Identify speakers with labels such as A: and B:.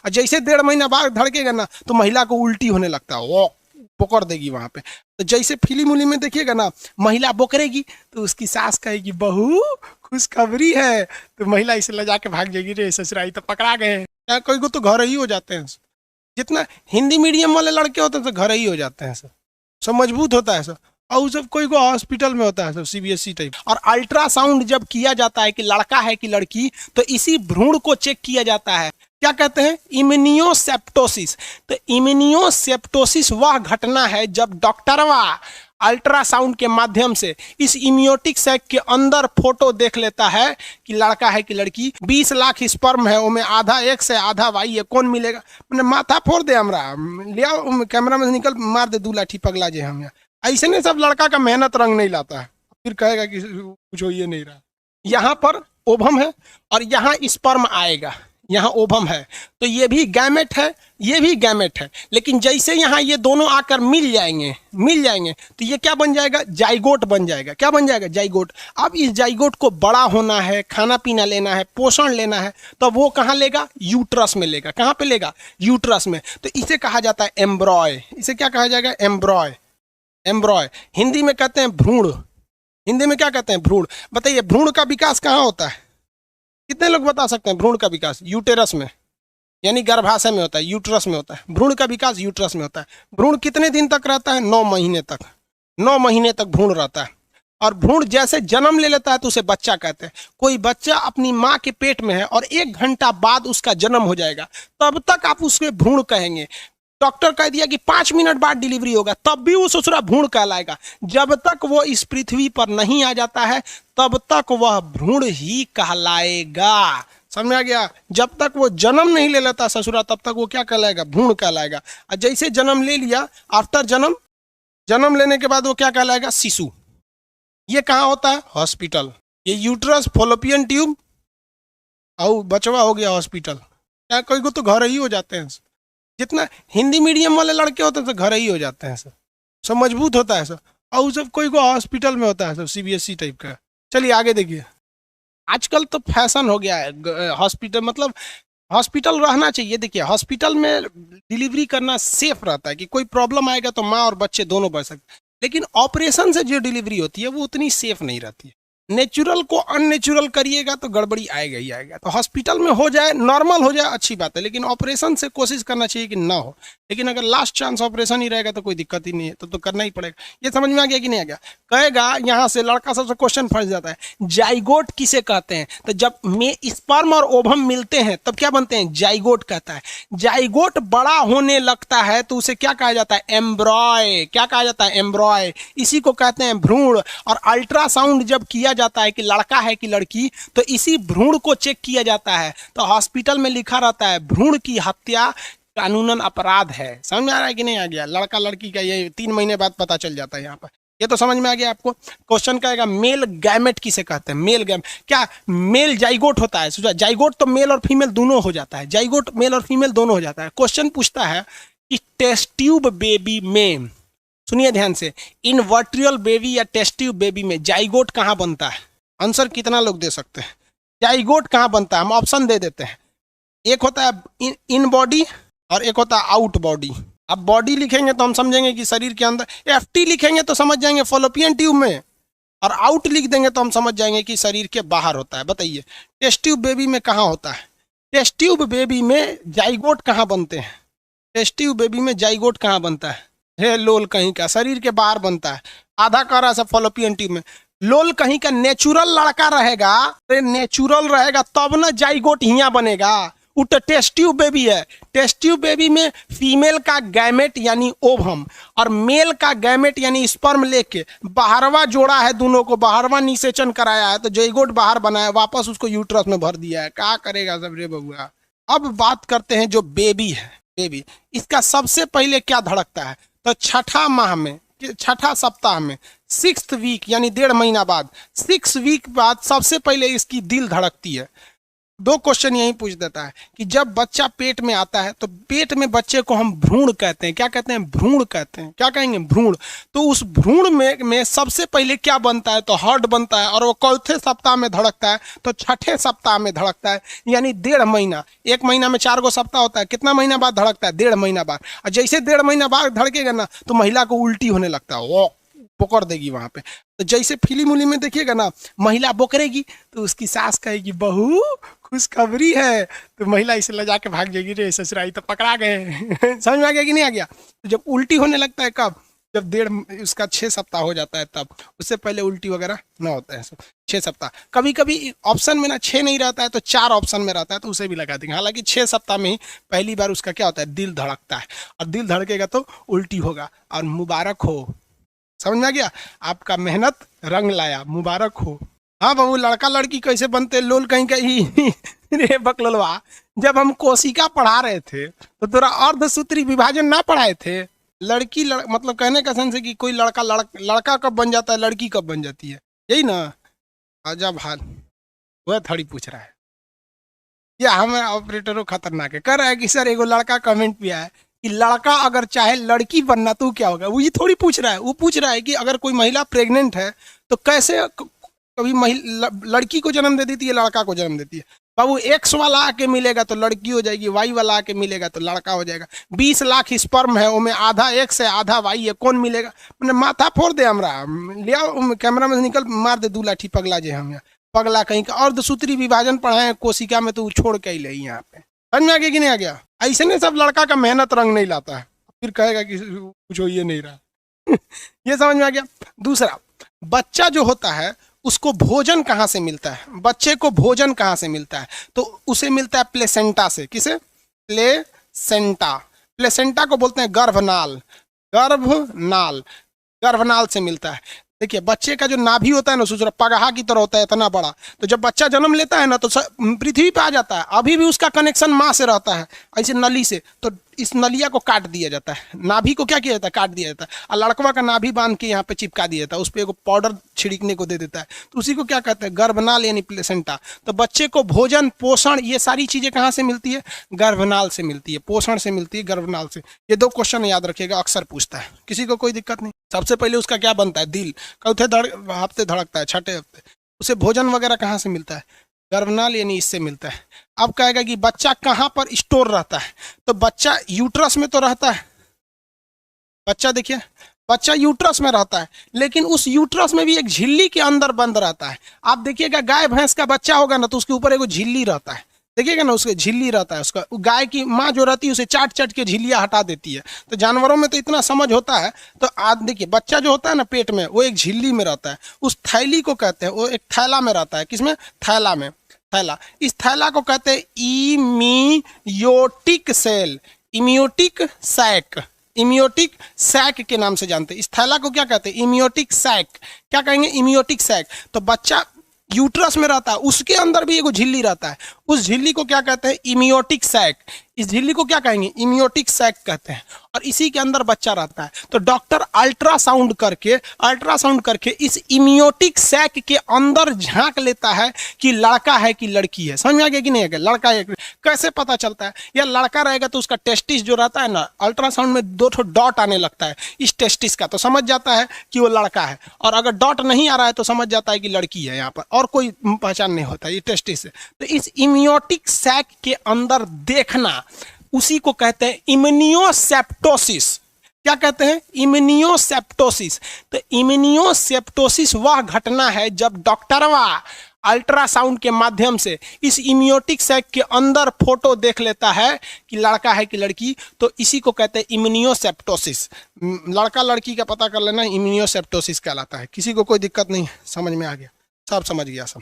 A: और जैसे 1.5 महीना बाद धड़केगा ना तो महिला को उल्टी होने लगता है, वो बोकर देगी वहां पे। तो जैसे फिल्म उली में देखिएगा ना, महिला बोकरेगी तो उसकी सास कहेगी बहू खुशखबरी है, तो महिला इसे ले जाके भाग जाएगी, रे ससुराई तो पकड़ा गए हैं। क्या कोई को तो घर ही हो जाते हैं, जितना हिंदी मीडियम वाले लड़के होते हैं तो घर ही हो जाते हैं, सब मजबूत होता है सब। और सब कोई को हॉस्पिटल में होता है सब सीबीएसई टाइप। और अल्ट्रासाउंड जब किया जाता है कि लड़का है कि लड़की, तो इसी भ्रूण को चेक किया जाता है, क्या कहते हैं, इम्यूनियोसेप्टोसिस। तो इम्यूनियोसेप्टोसिस वह घटना है जब डॉक्टरवा अल्ट्रासाउंड के माध्यम से इस इम्यूटिक सैक के अंदर फोटो देख लेता है कि लड़का है कि लड़की। 20 लाख स्पर्म है, उसमें आधा एक्स है आधा वाई है, कौन मिलेगा? मैंने माथा फोड़ दे हमरा, लिया कैमरा में निकल मार दे 2 लाठी पगला जे हम। ऐसे नहीं, सब लड़का का मेहनत रंग नहीं लाता है, फिर कहेगा कि कुछ हो ये नहीं रहा। यहाँ पर ओवम है और यहाँ स्पर्म आएगा, यहाँ ओवम है, तो ये भी गैमेट है, ये भी गैमेट है। लेकिन जैसे यहाँ ये दोनों आकर मिल जाएंगे तो ये क्या बन जाएगा, जाइगोट बन जाएगा। क्या बन जाएगा, जाइगोट। अब इस जाइगोट को बड़ा होना है, खाना पीना लेना है, पोषण लेना है, तो वो कहाँ लेगा, यूट्रस में लेगा। कहाँ पे लेगा, यूट्रस में। तो इसे कहा जाता है एम्ब्रॉय। इसे क्या कहा जाएगा, एम्ब्रॉय। एम्ब्रॉय हिंदी में कहते हैं भ्रूण। हिंदी में क्या कहते हैं, भ्रूण। बताइए भ्रूण का विकास कहाँ होता है, कितने लोग बता सकते हैं? भ्रूण का विकास यूटेरस में, यानी गर्भाशय में होता है, यूट्रस में होता है। भ्रूण का विकास यूट्रस में होता है। भ्रूण कितने दिन तक रहता है, 9 महीने तक। 9 महीने तक भ्रूण रहता है। और भ्रूण जैसे जन्म ले लेता है तो उसे बच्चा कहते हैं। कोई बच्चा अपनी माँ के पेट में है और 1 घंटा बाद उसका जन्म हो जाएगा, तब तक आप उसके भ्रूण कहेंगे। डॉक्टर कह दिया कि 5 मिनट बाद डिलीवरी होगा, तब भी वो ससुरा भ्रूण कहलाएगा। जब तक वो इस पृथ्वी पर नहीं आ जाता है तब तक वह भ्रूण ही कहलाएगा। समझ में आ गया? जब तक वो जन्म नहीं ले लेता ससुरा तब तक वो क्या कहलाएगा, भ्रूण कहलाएगा। और जैसे जन्म ले लिया, आफ्टर जन्म लेने के बाद वो क्या कहलाएगा, शिशु। ये कहाँ होता है, हॉस्पिटल। ये यूट्रस, फॉलोपियन ट्यूब और बचवा हो गया हॉस्पिटल। क्या कोई को तो घर ही हो जाते हैं, जितना हिंदी मीडियम वाले लड़के होते हैं तो घर ही हो जाते हैं, सब मजबूत होता है सब। और सब कोई को हॉस्पिटल में होता है, सब सीबीएसई टाइप का। चलिए आगे देखिए। आजकल तो फैशन हो गया है हॉस्पिटल, मतलब हॉस्पिटल रहना चाहिए। देखिए हॉस्पिटल में डिलीवरी करना सेफ रहता है कि कोई प्रॉब्लम आएगा तो माँ और बच्चे दोनों बच सकते हैं। लेकिन ऑपरेशन से जो डिलीवरी होती है वो उतनी सेफ नहीं रहती है। नेचुरल को अननेचुरल करिएगा तो गड़बड़ी आएगा ही आएगा। तो हॉस्पिटल में हो जाए, नॉर्मल हो जाए, अच्छी बात है, लेकिन ऑपरेशन से कोशिश करना चाहिए कि ना हो। लेकिन अगर लास्ट चांस ऑपरेशन ही रहेगा तो कोई दिक्कत ही नहीं है, तो करना ही पड़ेगा। ये समझ में आ गया कि नहीं आ गया? कहेगा यहाँ से लड़का सबसे क्वेश्चन फंस जाता है, जाइगोट किसे कहते हैं? तो जब में स्पर्म और ओवम मिलते हैं तब क्या बनते हैं, जाइगोट कहता है। जाइगोट बड़ा होने लगता है तो उसे क्या कहा जाता है, एम्ब्रॉय। क्या कहा जाता है, एम्ब्रॉय। इसी को कहते हैं भ्रूण। और अल्ट्रासाउंड जब किया जाता है कि लड़का है कि लड़की, तो इसी भ्रूण को चेक किया जाता है। तो हॉस्पिटल में लिखा रहता है भ्रूण की हत्या कानूनन अपराध है। समझ में आ रहा है कि नहीं आ गया? लड़का लड़की का ये 3 महीने बाद पता चल जाता है यहाँ पर। ये तो समझ में आ गया आपको? क्वेश्चन कहेगा मेल गैमेट किसे कहते हैं, मेल गैमेट। क्या मेल जाइगोट होता है? जाइगोट तो मेल और फीमेल दोनों हो जाता है, जाइगोट मेल और फीमेल दोनों हो जाता है। क्वेश्चन पूछता है कि टेस्ट ट्यूब बेबी में, सुनिए ध्यान से, इनवर्ट्रियल बेबी या टेस्ट ट्यूब बेबी में जाइगोट कहाँ बनता है? आंसर कितना लोग दे सकते हैं? जाइगोट कहाँ बनता है? हम ऑप्शन दे देते हैं। एक होता है इन बॉडी और एक होता है आउट बॉडी। अब बॉडी लिखेंगे तो हम समझेंगे कि शरीर के अंदर, एफटी लिखेंगे तो समझ जाएंगे फॉलोपियन ट्यूब में, और आउट लिख देंगे तो हम समझ जाएंगे कि शरीर के बाहर होता है। बताइए टेस्ट ट्यूब बेबी में कहाँ होता है? टेस्ट ट्यूब बेबी में जाइगोट कहाँ बनते हैं? टेस्ट ट्यूब बेबी में जाइगोट कहाँ बनता है? हे लोल कहीं का, शरीर के बाहर बनता है। आधा कह रहा है फॉलोपियन ट्यूब में। लोल कहीं का नेचुरल लड़का रहेगा, नेचुरल रहेगा तब ना जाइगोट हिया बनेगा। वो तो टेस्ट ट्यूब बेबी है। टेस्ट ट्यूब बेबी में फीमेल का गैमेट यानी ओवम और मेल का गैमेट यानी स्पर्म लेके बाहरवा जोड़ा है, दोनों को बाहरवा निषेचन कराया है, तो जाइगोट बाहर बनाया, वापस उसको यूट्रस में भर दिया है। क्या करेगा सब रे बबुआ। अब बात करते हैं जो बेबी है। बेबी, इसका सबसे पहले क्या धड़कता है? तो छठा माह में, छठा सप्ताह में, 6th वीक यानी 1.5 महीना बाद, 6 वीक बाद सबसे पहले इसकी दिल धड़कती है। दो क्वेश्चन यही पूछ देता है कि जब बच्चा पेट में आता है तो पेट में बच्चे को हम भ्रूण कहते हैं। क्या कहते हैं? भ्रूण कहते हैं। क्या कहेंगे? भ्रूण। तो उस भ्रूण में सबसे पहले क्या बनता है? तो हार्ट बनता है, और वो चौथे सप्ताह में धड़कता है, तो छठे सप्ताह में धड़कता है, यानी 1.5 महीना। 1 महीना में 4 गो सप्ताह होता है, कितना महीना बाद धड़कता है? 1.5 महीना बाद। और जैसे 1.5 महीना बाद धड़केगा ना तो महिला को उल्टी होने लगता है, वो पकड़ देगी वहां पे। तो जैसे फिल्म उली में देखिएगा ना, महिला बोकरेगी तो उसकी सास कहेगी बहू खुशखबरी है, तो महिला इसे ले जाके भाग जाएगी, रे ससुराई तो पकड़ा गए। समझ में आ गया कि नहीं आ गया? तो जब उल्टी होने लगता है कब? जब 1.5 6 सप्ताह हो जाता है तब। उससे पहले उल्टी वगैरह ना होता है। 6 सप्ताह। कभी कभी ऑप्शन में ना 6 नहीं रहता है तो 4 ऑप्शन में रहता है, तो उसे भी लगा देंगे। हालांकि 6 सप्ताह में ही पहली बार उसका क्या होता है? दिल धड़कता है, और दिल धड़केगा तो उल्टी होगा। और मुबारक हो, समझ में आ गया? आपका मेहनत रंग लाया, मुबारक हो। हाँ बाबू, लड़का लड़की कैसे बनते लोल कहीं कहीं। रे बकलोलवा, जब हम कोशिका पढ़ा रहे थे तो तोरा अर्धसूत्री विभाजन ना पढ़ाए थे? लड़की मतलब कहने का सेंस है कि कोई लड़का कब बन जाता है, लड़की कब बन जाती है, यही ना? अजब हाल। वह थोड़ी पूछ रहा है या हमारा ऑपरेटरों खतरनाक है। कह रहा है कि सर एगो लड़का कमेंट भी आया कि लड़का अगर चाहे लड़की बनना तो क्या होगा। वो ये थोड़ी पूछ रहा है, वो पूछ रहा है कि अगर कोई महिला प्रेग्नेंट है तो कैसे कभी लड़की को जन्म दे देती है, लड़का को जन्म देती है। बाबू, एक्स वाला आके मिलेगा तो लड़की हो जाएगी, वाई वाला आके मिलेगा तो लड़का हो जाएगा। 20 लाख स्पर्म है, उसमें आधा एक्स है आधा वाई है, कौन मिलेगा? मैंने माथा फोड़ दे हमरा, लिया कैमरा में निकल मार दे 2 लाठी पगला जे हम यहाँ पगला कहीं का। अर्धसूत्री विभाजन पढ़ाए कोशिका में तो छोड़ के ही ले यहाँ पे। समझ में आ गया कि नहीं आ गया? ऐसे नहीं सब लड़का का मेहनत रंग नहीं लाता है, फिर कहेगा कि कुछ हो ये नहीं रहा। ये समझ में आ गया। दूसरा, बच्चा जो होता है उसको भोजन कहाँ से मिलता है? बच्चे को भोजन कहाँ से मिलता है? तो उसे मिलता है प्लेसेंटा से। किसे? प्लेसेंटा। प्लेसेंटा को बोलते हैं गर्भनाल। गर्भनाल, गर्भनाल से मिलता है। देखिए, बच्चे का जो नाभि होता है ना, सोच रहा पगहा की तरह होता है, इतना बड़ा। तो जब बच्चा जन्म लेता है ना तो पृथ्वी पे आ जाता है, अभी भी उसका कनेक्शन माँ से रहता है, ऐसे नली से। तो इस नलिया को काट दिया जाता है, नाभि को क्या किया जाता है? काट दिया जाता है। और लड़कवा का नाभि बांध के यहाँ पे चिपका दिया जाता है, उस पर एक पाउडर छिड़कने को दे देता है, तो उसी को क्या कहते हैं? गर्भनाल यानी प्लेसेंटा। तो बच्चे को भोजन, पोषण, ये सारी चीजें कहाँ से मिलती है? गर्भनाल से मिलती है, पोषण से मिलती है, गर्भनाल से। ये 2 क्वेश्चन याद रखिएगा, अक्सर पूछता है, किसी को कोई दिक्कत नहीं। सबसे पहले उसका क्या बनता है? दिल। चौथे हफ्ते धड़कता है, छठे हफ्ते। उसे भोजन वगैरह कहाँ से मिलता है? गर्भनाल यानी इससे मिलता है। अब कहेगा कि बच्चा कहाँ पर स्टोर रहता है? तो बच्चा यूट्रस में तो रहता है। बच्चा देखिए, बच्चा यूट्रस में रहता है, लेकिन उस यूट्रस में भी एक झिल्ली के अंदर बंद रहता है। आप देखिएगा, गाय भैंस का बच्चा होगा ना तो उसके ऊपर एक झिल्ली रहता है, देखिएगा ना, उसके झिल्ली रहता है। उसका गाय की माँ जो रहती है उसे चाट चाट के झिल्लियाँ हटा देती है। तो जानवरों में तो इतना समझ होता है। तो आज देखिए, बच्चा जो होता है ना पेट में, वो एक झिल्ली में रहता है, उस थैली को कहते हैं, वो एक थैला में रहता है। किसमें? थैला में। थैला, इस थैला को कहते हैं इमियोटिक सेल, इमियोटिक सैक। इमियोटिक सैक के नाम से जानते हैं। इस थैला को क्या कहते हैं? इमियोटिक सैक। क्या कहेंगे? इमियोटिक सैक। तो बच्चा यूट्रस में रहता है, उसके अंदर भी एक झिल्ली रहता है, उस झिल्ली को क्या कहते हैं? इमियोटिक सैक। इस झिल्ली को क्या कहेंगे? इमियोटिक सैक कहते हैं, और इसी के अंदर बच्चा रहता है। तो डॉक्टर अल्ट्रासाउंड करके इस इमियोटिक सैक के अंदर झांक लेता है कि लड़का है कि लड़की है। समझ में आ गया कि नहीं आ गया? लड़का है। कैसे पता चलता है? या लड़का रहेगा तो उसका टेस्टिस जो रहता है ना, अल्ट्रासाउंड में 2 डॉट आने लगता है इस टेस्टिस का, तो समझ जाता है कि वो लड़का है। और अगर डॉट नहीं आ रहा है तो समझ जाता है कि लड़की है। यहाँ पर और कोई पहचान नहीं होता, ये टेस्टिस से। तो इस इमियोटिक सैक के अंदर देखना, उसी को कहते हैं इम्यूनोसेप्टोसिस। क्या कहते हैं? इम्यूनोसेप्टोसिस। तो इम्यूनोसेप्टोसिस वह घटना है जब डॉक्टरवा अल्ट्रासाउंड के माध्यम से इस इम्यूनोटिक सैक के अंदर फोटो देख लेता है कि लड़का है कि लड़की, तो इसी को कहते हैं इम्यूनोसेप्टोसिस। लड़का लड़की का पता कर लेना इम्यूनोसेप्टोसिस कहलाता है। किसी को कोई दिक्कत नहीं, समझ में आ गया? सब समझ गया सब।